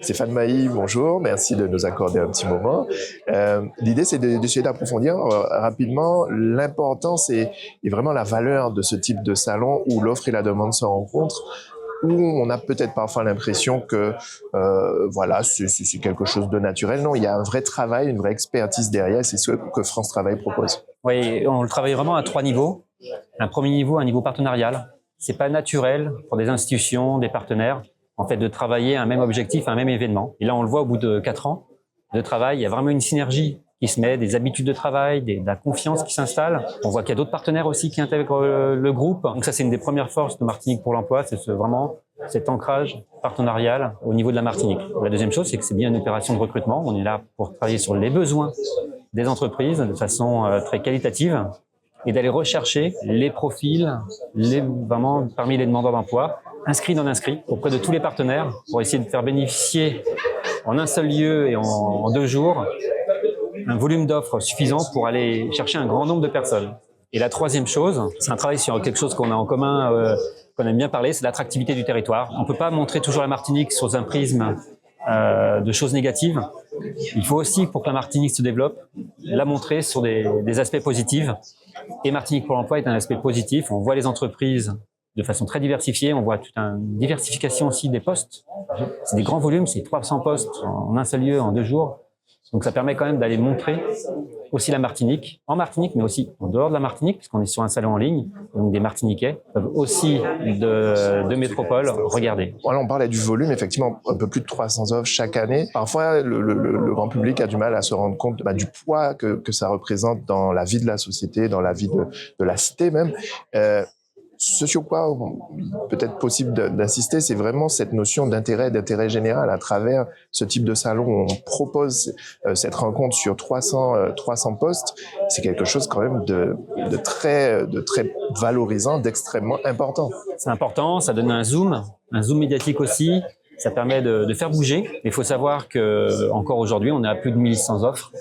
Stéphane Mailly, bonjour, merci de nous accorder un petit moment. L'idée, c'est d'essayer d'approfondir rapidement l'importance et vraiment la valeur de ce type de salon où l'offre et la demande se rencontrent, où on a peut-être parfois l'impression que voilà, c'est quelque chose de naturel. Non, il y a un vrai travail, une vraie expertise derrière, c'est ce que France Travail propose. Oui, on le travaille vraiment à 3 niveaux. Un premier niveau, un niveau partenarial. C'est pas naturel pour des institutions, des partenaires, en fait, de travailler à un même objectif, à un même événement. Et là, on le voit au bout de 4 ans de travail, il y a vraiment une synergie qui se met, des habitudes de travail, de la confiance qui s'installe. On voit qu'il y a d'autres partenaires aussi qui intègrent le groupe. Donc ça, c'est une des premières forces de Martinique pour l'emploi, c'est vraiment cet ancrage partenarial au niveau de la Martinique. La deuxième chose, c'est que c'est bien une opération de recrutement. On est là pour travailler sur les besoins des entreprises de façon très qualitative et d'aller rechercher les profils, vraiment parmi les demandeurs d'emploi, inscrits non inscrits, auprès de tous les partenaires, pour essayer de faire bénéficier en un seul lieu et en 2 jours un volume d'offres suffisant pour aller chercher un grand nombre de personnes. Et la troisième chose, c'est un travail sur quelque chose qu'on a en commun, qu'on aime bien parler, c'est l'attractivité du territoire. On ne peut pas montrer toujours la Martinique sous un prisme de choses négatives. Il faut aussi, pour que la Martinique se développe, la montrer sur des aspects positifs. Et Martinique pour l'emploi est un aspect positif. On voit les entreprises de façon très diversifiée. On voit toute une diversification aussi des postes. C'est des grands volumes, c'est 300 postes en un seul lieu, en 2 jours. Donc ça permet quand même d'aller montrer aussi la Martinique, en Martinique, mais aussi en dehors de la Martinique, puisqu'on est sur un salon en ligne. Donc des Martiniquais peuvent aussi de métropole regarder. Voilà, on parlait du volume, effectivement, un peu plus de 300 offres chaque année. Parfois, le grand public a du mal à se rendre compte du poids que ça représente dans la vie de la société, dans la vie de la cité même. Ce sur quoi peut-être possible d'insister, c'est vraiment cette notion d'intérêt général à travers ce type de salon où on propose cette rencontre sur 300 postes. C'est quelque chose quand même de très valorisant, d'extrêmement important. C'est important, ça donne un zoom médiatique aussi. Ça permet de faire bouger. Il faut savoir que encore aujourd'hui, on a plus de 1100 offres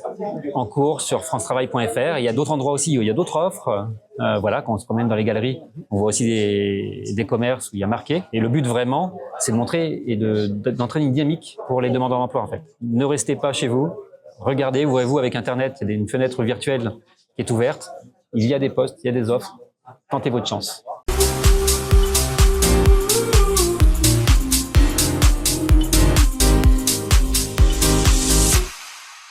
en cours sur francetravail.fr. Il y a d'autres endroits aussi où il y a d'autres offres. Voilà, quand on se promène dans les galeries, on voit aussi des commerces où il y a marqué. Et le but vraiment, c'est de montrer et d'entraîner une dynamique pour les demandeurs d'emploi en fait. Ne restez pas chez vous. Regardez, ouvrez-vous avec Internet. Il y a une fenêtre virtuelle qui est ouverte. Il y a des postes, il y a des offres. Tentez votre chance.